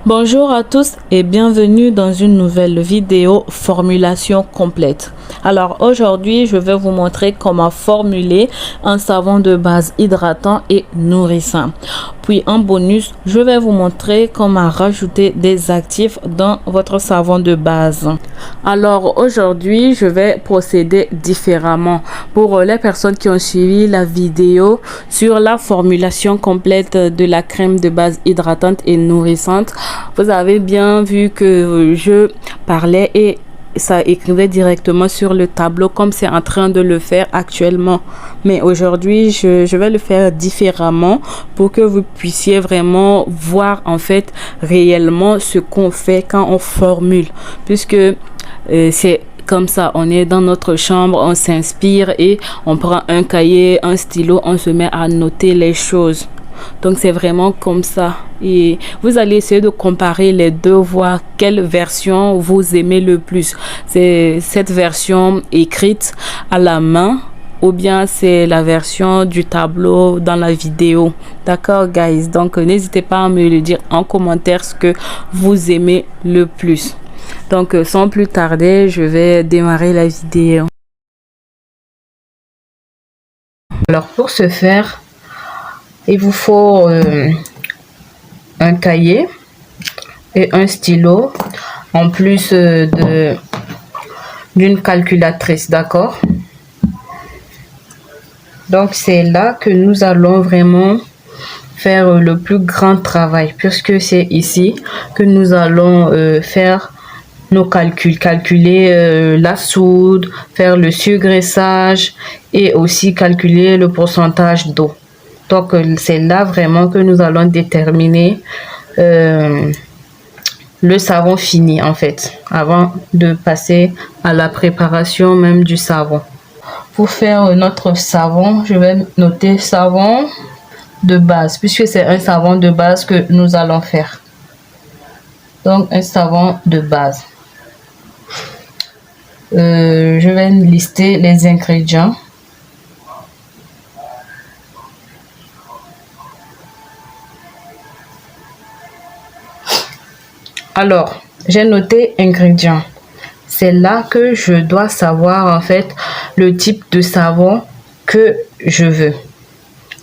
Bonjour à tous et bienvenue dans une nouvelle vidéo formulation complète. Alors aujourd'hui, je vais vous montrer comment formuler un savon de base hydratant et nourrissant. Puis en bonus, je vais vous montrer comment rajouter des actifs dans votre savon de base. Alors aujourd'hui, je vais procéder différemment. Pour les personnes qui ont suivi la vidéo sur la formulation complète de la crème de base hydratante et nourrissante, vous avez bien vu que je parlais et ça écrivait directement sur le tableau comme c'est en train de le faire actuellement. Mais aujourd'hui, je vais le faire différemment pour que vous puissiez vraiment voir en fait réellement ce qu'on fait quand on formule. Puisque c'est comme ça, on est dans notre chambre, on s'inspire et on prend un cahier, un stylo, on se met à noter les choses. Donc c'est vraiment comme ça et vous allez essayer de comparer les deux, voir quelle version vous aimez le plus. C'est cette version écrite à la main ou bien c'est la version du tableau dans la vidéo. D'accord guys, donc n'hésitez pas à me le dire en commentaire ce que vous aimez le plus. Donc sans plus tarder, je vais démarrer la vidéo. Alors pour ce faire, il vous faut un cahier et un stylo en plus d'une calculatrice, d'accord? Donc c'est là que nous allons vraiment faire le plus grand travail, puisque c'est ici que nous allons faire nos calculs, calculer la soude, faire le surgraissage et aussi calculer le pourcentage d'eau. Donc c'est là vraiment que nous allons déterminer le savon fini en fait, avant de passer à la préparation même du savon. Pour faire notre savon, je vais noter savon de base, puisque c'est un savon de base que nous allons faire. Donc un savon de base. Je vais lister les ingrédients. Alors, j'ai noté ingrédients. C'est là que je dois savoir en fait le type de savon que je veux.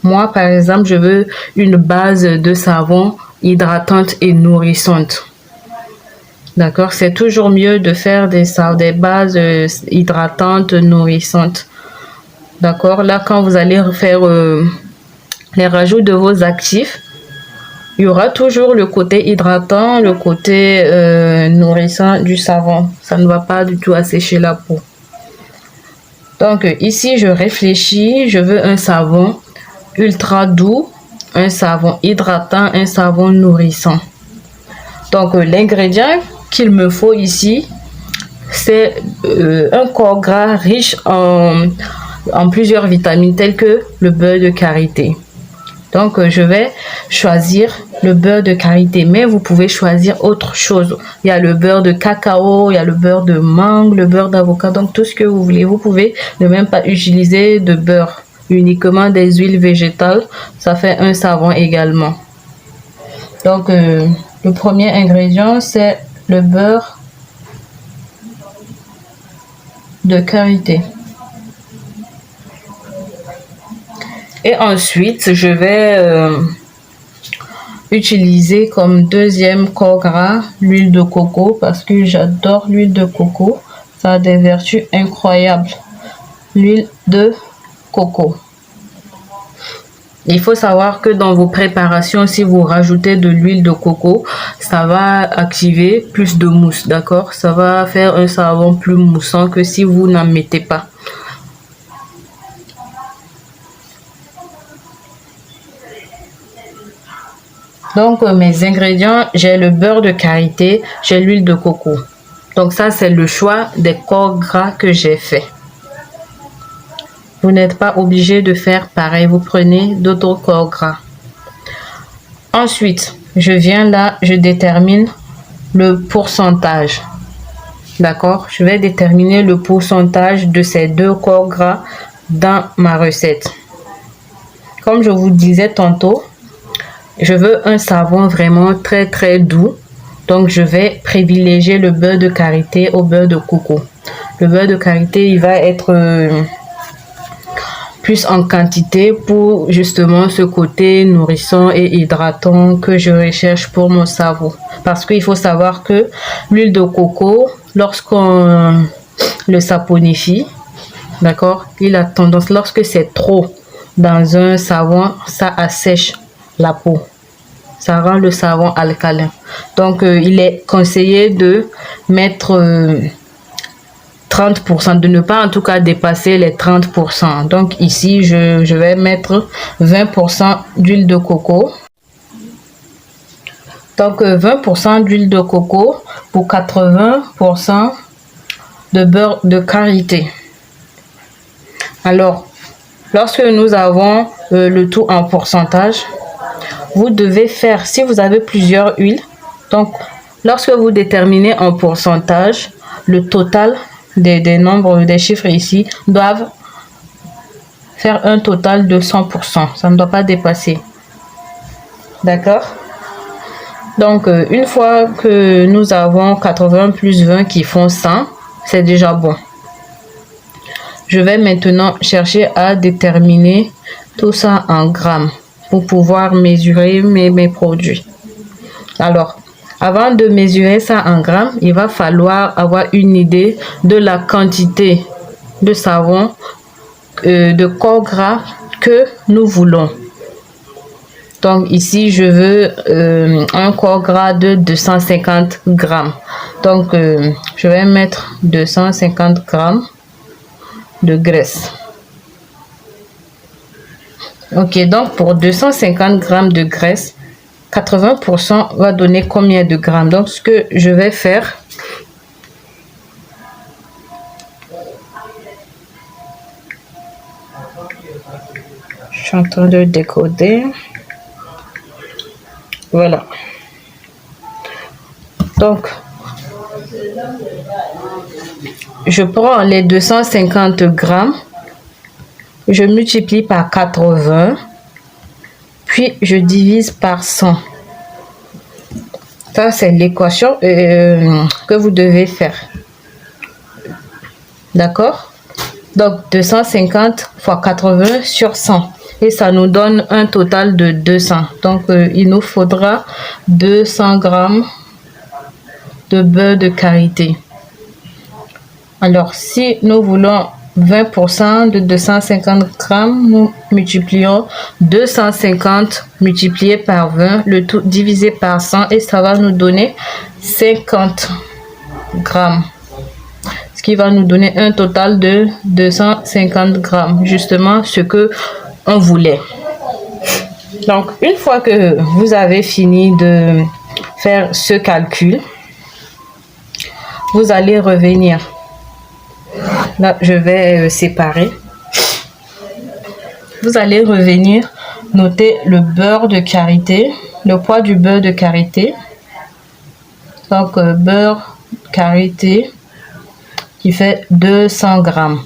Moi, par exemple, je veux une base de savon hydratante et nourrissante. D'accord, c'est toujours mieux de faire des bases hydratantes, nourrissantes. D'accord, là, quand vous allez faire les rajouts de vos actifs, il y aura toujours le côté hydratant, le côté nourrissant du savon. Ça ne va pas du tout assécher la peau. Donc ici, je réfléchis. Je veux un savon ultra doux, un savon hydratant, un savon nourrissant. Donc l'ingrédient qu'il me faut ici, c'est un corps gras riche en plusieurs vitamines telles que le beurre de karité. Donc, je vais choisir le beurre de karité, mais vous pouvez choisir autre chose. Il y a le beurre de cacao, il y a le beurre de mangue, le beurre d'avocat, donc tout ce que vous voulez. Vous pouvez ne même pas utiliser de beurre, uniquement des huiles végétales. Ça fait un savon également. Donc, le premier ingrédient, c'est le beurre de karité. Et ensuite, je vais utiliser comme deuxième corps gras l'huile de coco parce que j'adore l'huile de coco. Ça a des vertus incroyables. L'huile de coco. Il faut savoir que dans vos préparations, si vous rajoutez de l'huile de coco, ça va activer plus de mousse, d'accord? Ça va faire un savon plus moussant que si vous n'en mettez pas. Donc, mes ingrédients, j'ai le beurre de karité, j'ai l'huile de coco. Donc, ça, c'est le choix des corps gras que j'ai fait. Vous n'êtes pas obligé de faire pareil. Vous prenez d'autres corps gras. Ensuite, je viens là, je détermine le pourcentage. D'accord? Je vais déterminer le pourcentage de ces deux corps gras dans ma recette. Comme je vous disais tantôt, je veux un savon vraiment très doux Donc, je vais privilégier le beurre de karité au beurre de coco. Le beurre de karité, il va être plus en quantité pour justement ce côté nourrissant et hydratant que je recherche pour mon cerveau. Parce qu'il faut savoir que l'huile de coco, lorsqu'on le saponifie, d'accord, il a tendance, lorsque c'est trop dans un savon, ça assèche la peau. Ça rend le savon alcalin. Donc, il est conseillé de mettre 30%, de ne pas en tout cas dépasser les 30%. Donc, ici, je vais mettre 20% d'huile de coco. Donc, 20% d'huile de coco pour 80% de beurre de karité. Alors, lorsque nous avons le tout en pourcentage, vous devez faire, si vous avez plusieurs huiles, donc lorsque vous déterminez en pourcentage, le total des nombres, des chiffres ici doivent faire un total de 100%. Ça ne doit pas dépasser. D'accord? Donc, une fois que nous avons 80 plus 20 qui font 100, c'est déjà bon. Je vais maintenant chercher à déterminer tout ça en grammes pour pouvoir mesurer mes produits. Alors, avant de mesurer ça en grammes, il va falloir avoir une idée de la quantité de savon, de corps gras que nous voulons. Donc ici, je veux un corps gras de 250 grammes. Donc, je vais mettre 250 grammes de graisse. Ok, donc pour 250 grammes de graisse, 80% va donner combien de grammes? Donc, ce que je vais faire, je suis en train de décoder. Voilà. Donc, je prends les 250 grammes, je multiplie par 80, puis je divise par 100. Ça, c'est l'équation que vous devez faire. D'accord? Donc, 250 fois 80 sur 100. Et ça nous donne un total de 200. Donc, il nous faudra 200 grammes de beurre de karité. Alors, si nous voulons 20% de 250 grammes, nous multiplions 250 multiplié par 20, le tout divisé par 100 et ça va nous donner 50 grammes. Ce qui va nous donner un total de 250 grammes, justement ce que on voulait. Donc, une fois que vous avez fini de faire ce calcul, vous allez revenir. Là, je vais séparer. Vous allez revenir, noter le beurre de karité, le poids du beurre de karité. Donc, beurre karité qui fait 200 grammes.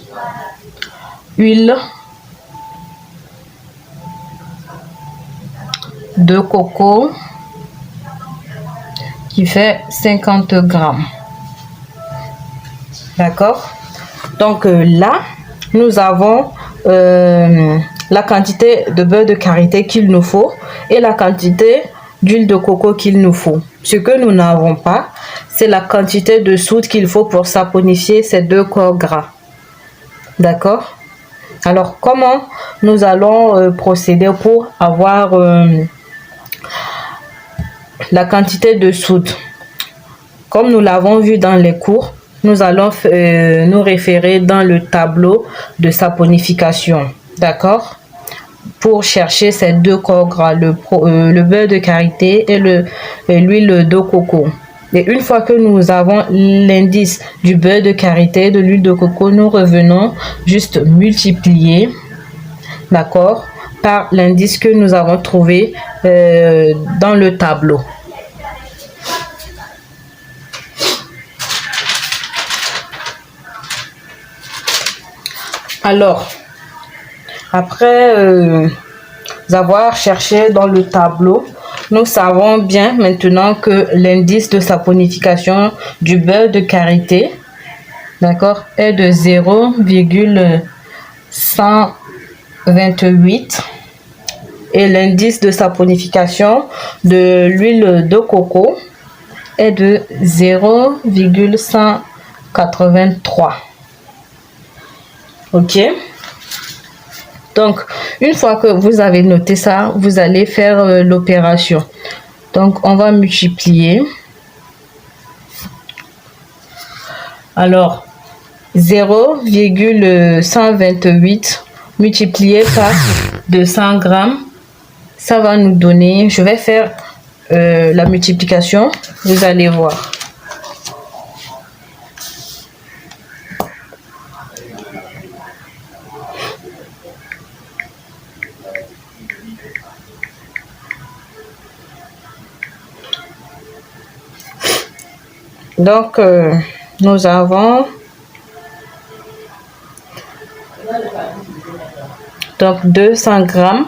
Huile de coco qui fait 50 grammes. D'accord? Donc là, nous avons la quantité de beurre de karité qu'il nous faut et la quantité d'huile de coco qu'il nous faut. Ce que nous n'avons pas, c'est la quantité de soude qu'il faut pour saponifier ces deux corps gras. D'accord? Alors, comment nous allons procéder pour avoir la quantité de soude? Comme nous l'avons vu dans les cours, nous allons nous référer dans le tableau de saponification. D'accord? Pour chercher ces deux corps gras, le beurre de karité et l'huile de coco. Et une fois que nous avons l'indice du beurre de karité et de l'huile de coco, nous revenons juste multiplier, d'accord, par l'indice que nous avons trouvé dans le tableau. Alors, après avoir cherché dans le tableau Nous savons bien maintenant que l'indice de saponification du beurre de karité, d'accord, est de 0,128 et l'indice de saponification de l'huile de coco est de 0,183. Ok, donc une fois que vous avez noté ça, vous allez faire l'opération. Donc on va multiplier. Alors 0,128 multiplié par 200 grammes, ça va nous donner, je vais faire la multiplication, vous allez voir. Donc nous avons donc 200 grammes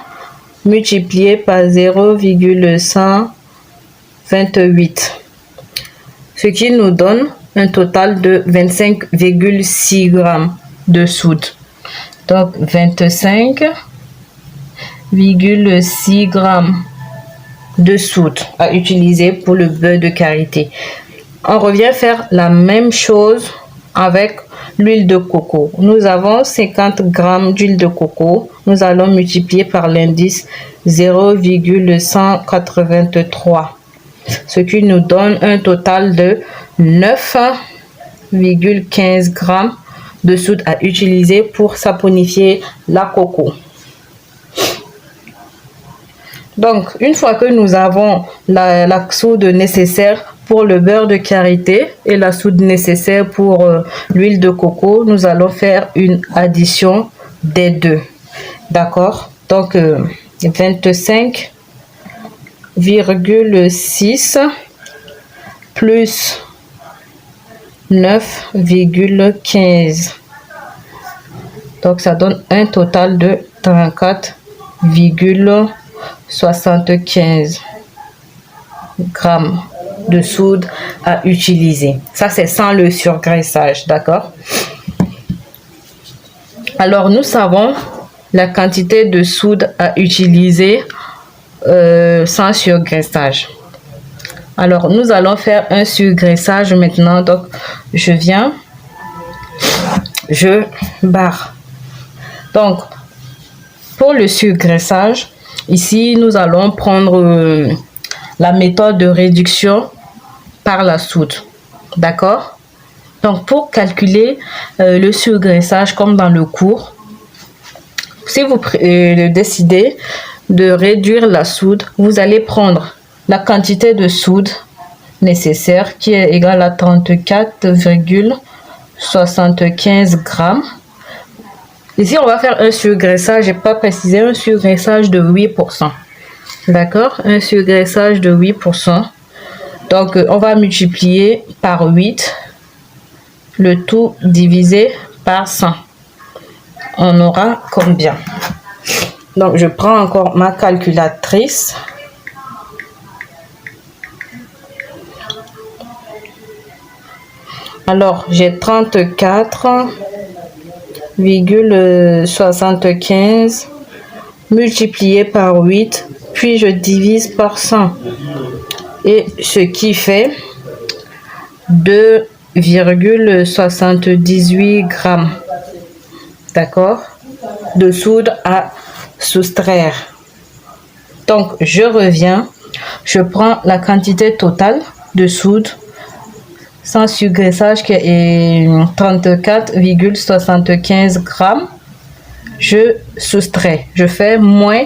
multiplié par 0,128, ce qui nous donne un total de 25,6 grammes de soude. Donc 25,6 grammes de soude à utiliser pour le beurre de karité. On revient faire la même chose avec l'huile de coco. Nous avons 50 grammes d'huile de coco. Nous allons multiplier par l'indice 0,183, ce qui nous donne un total de 9,15 grammes de soude à utiliser pour saponifier la coco. Donc, une fois que nous avons la soude nécessaire pour le beurre de karité et la soude nécessaire pour l'huile de coco, nous allons faire une addition des deux. D'accord? Donc, 25,6 plus 9,15. Donc, ça donne un total de 34,75 grammes de soude à utiliser. Ça, c'est sans le surgraissage, d'accord? Alors, nous savons la quantité de soude à utiliser sans surgraissage. Alors, nous allons faire un surgraissage maintenant. Donc, je barre. Donc, pour le surgraissage, ici, nous allons prendre la méthode de réduction par la soude. D'accord? Donc, pour calculer le surgraissage comme dans le cours, si vous décidez de réduire la soude, vous allez prendre la quantité de soude nécessaire qui est égale à 34,75 grammes. Ici, on va faire un surgraissage, je n'ai pas précisé, un surgraissage de 8%. D'accord? Un surgraissage de 8%. Donc, on va multiplier par 8, le tout divisé par 100. On aura combien? Donc, je prends encore ma calculatrice. Alors, j'ai 34,75 multiplié par 8, puis je divise par 100. Et ce qui fait 2,78 grammes. D'accord? De soude à soustraire. Donc, je reviens. Je prends la quantité totale de soude sans surgraissage qui est 34,75 grammes. Je soustrais. Je fais moins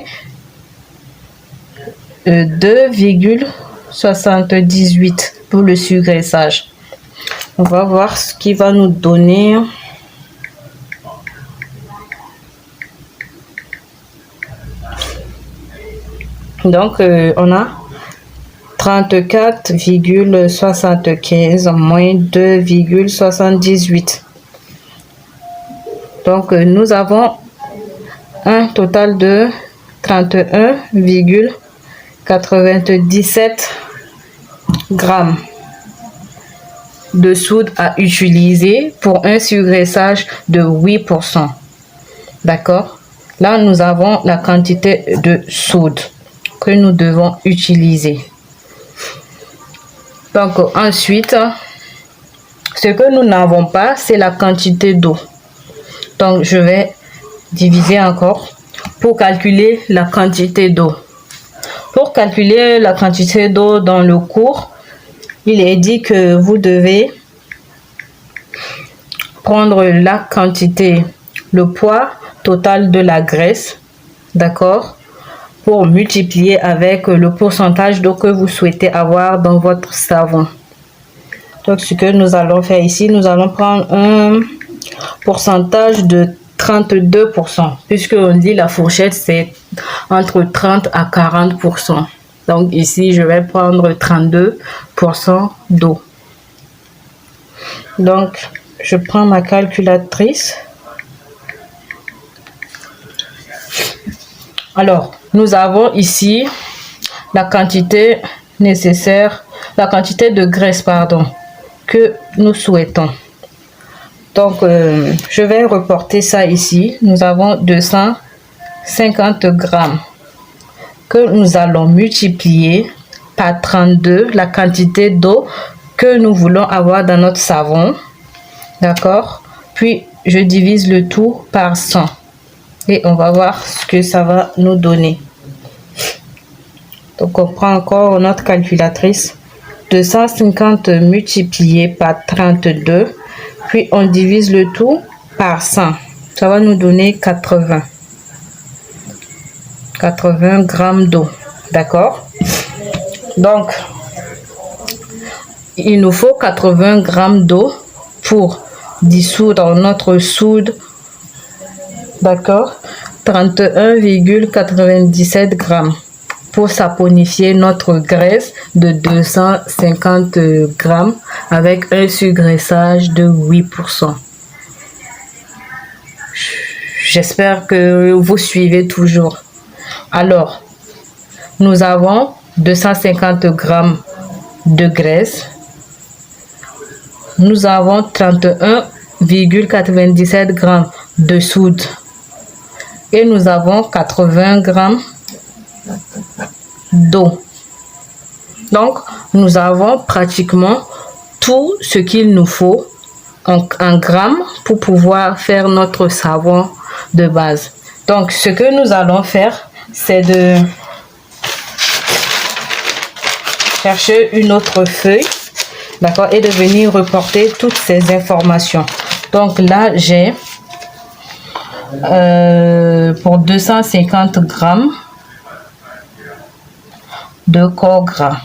2,78 pour le surgraissage. On va voir ce qui va nous donner. Donc, on a 34,75 moins 2,78. Donc, nous avons un total de 31,15 97 grammes de soude à utiliser pour un surgraissage de 8%. D'accord? Là, nous avons la quantité de soude que nous devons utiliser. Donc, ensuite, ce que nous n'avons pas, c'est la quantité d'eau. Donc, je vais diviser encore pour calculer la quantité d'eau. Pour calculer la quantité d'eau dans le cours, il est dit que vous devez prendre la quantité, le poids total de la graisse, d'accord, pour multiplier avec le pourcentage d'eau que vous souhaitez avoir dans votre savon. Donc, ce que nous allons faire ici, nous allons prendre un pourcentage de 32%, puisque on dit la fourchette, c'est entre 30 à 40%. Donc, ici, je vais prendre 32% d'eau. Donc, je prends ma calculatrice. Alors, nous avons ici la quantité nécessaire, la quantité de graisse, pardon, que nous souhaitons. Donc, je vais reporter ça ici. Nous avons 250 grammes que nous allons multiplier par 32, la quantité d'eau que nous voulons avoir dans notre savon. D'accord? Puis, je divise le tout par 100. Et on va voir ce que ça va nous donner. Donc, on prend encore notre calculatrice. 250 multiplié par 32. Puis, on divise le tout par 100. Ça va nous donner 80. 80 grammes d'eau. D'accord? Donc, il nous faut 80 grammes d'eau pour dissoudre notre soude. D'accord? 31,97 grammes pour saponifier notre graisse de 250 grammes avec un surgraissage de 8%. J'espère que vous suivez toujours. Alors, nous avons 250 grammes de graisse. Nous avons 31,97 grammes de soude. Et nous avons 80 grammes d'eau. Donc, nous avons pratiquement tout ce qu'il nous faut en grammes pour pouvoir faire notre savon de base. Donc, ce que nous allons faire, c'est de chercher une autre feuille, d'accord, et de venir reporter toutes ces informations. Donc là, j'ai pour 250 grammes de corps gras.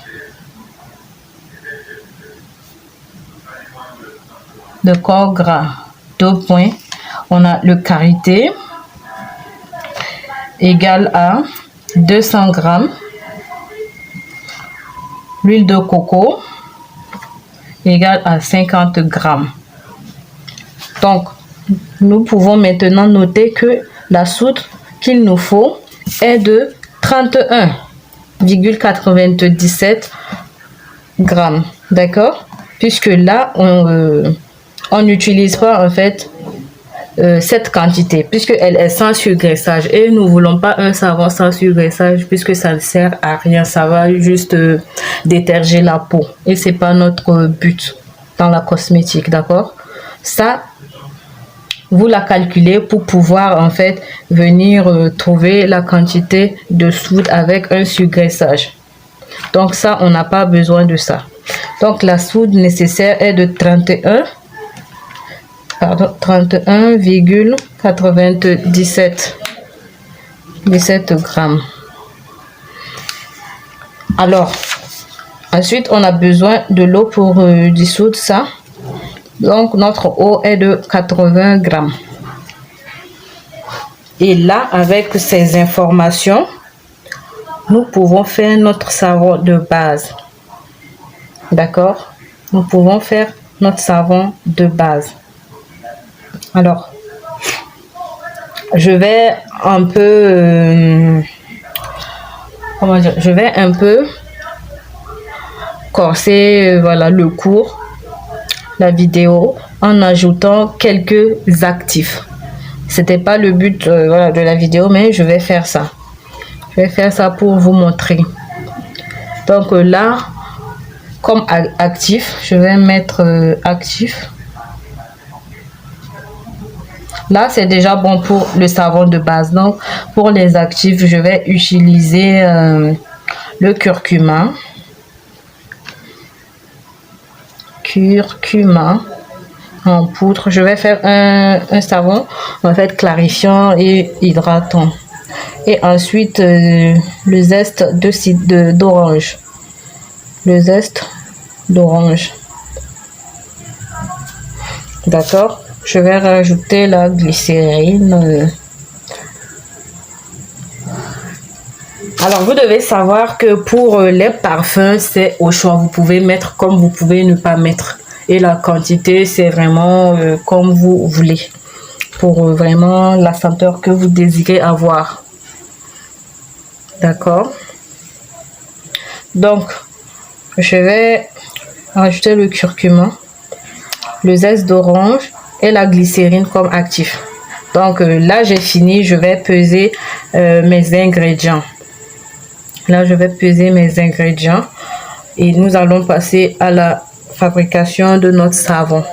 De corps gras, 2 points. On a le karité égal à 200 grammes. L'huile de coco égale à 50 grammes. Donc, nous pouvons maintenant noter que la soude qu'il nous faut est de 31,97 grammes. D'accord? Puisque là, on n'utilise pas en fait cette quantité, puisqu'elle est sans surgraissage. Et nous ne voulons pas un savon sans surgraissage, puisque ça ne sert à rien. Ça va juste déterger la peau. Et ce n'est pas notre but dans la cosmétique. D'accord? Ça, vous la calculez pour pouvoir en fait venir trouver la quantité de soude avec un surgraissage. Donc ça, on n'a pas besoin de ça. Donc la soude nécessaire est de 31,97 grammes. Alors, ensuite, on a besoin de l'eau pour dissoudre ça. Donc, notre eau est de 80 grammes. Et là, avec ces informations, nous pouvons faire notre savon de base. D'accord? Nous pouvons faire notre savon de base. Alors, je vais un peu comment dire, je vais un peu corser voilà le cours, la vidéo, en ajoutant quelques actifs. C'était pas le but voilà, de la vidéo, mais je vais faire ça. Je vais faire ça pour vous montrer. Donc là, comme actif, je vais mettre actif. Là, c'est déjà bon pour le savon de base. Donc, pour les actifs, je vais utiliser le curcuma. Curcuma en poudre. Je vais faire un savon en fait clarifiant et hydratant. Et ensuite, le zeste d'orange. Le zeste d'orange. D'accord? Je vais rajouter la glycérine. Alors, vous devez savoir que pour les parfums, c'est au choix. Vous pouvez mettre comme vous pouvez ne pas mettre. Et la quantité, c'est vraiment comme vous voulez. Pour vraiment la senteur que vous désirez avoir. D'accord? Donc, je vais rajouter le curcuma, le zeste d'orange et la glycérine comme actif. Donc là, j'ai fini. Je vais peser mes ingrédients. Là, je vais peser mes ingrédients et nous allons passer à la fabrication de notre savon.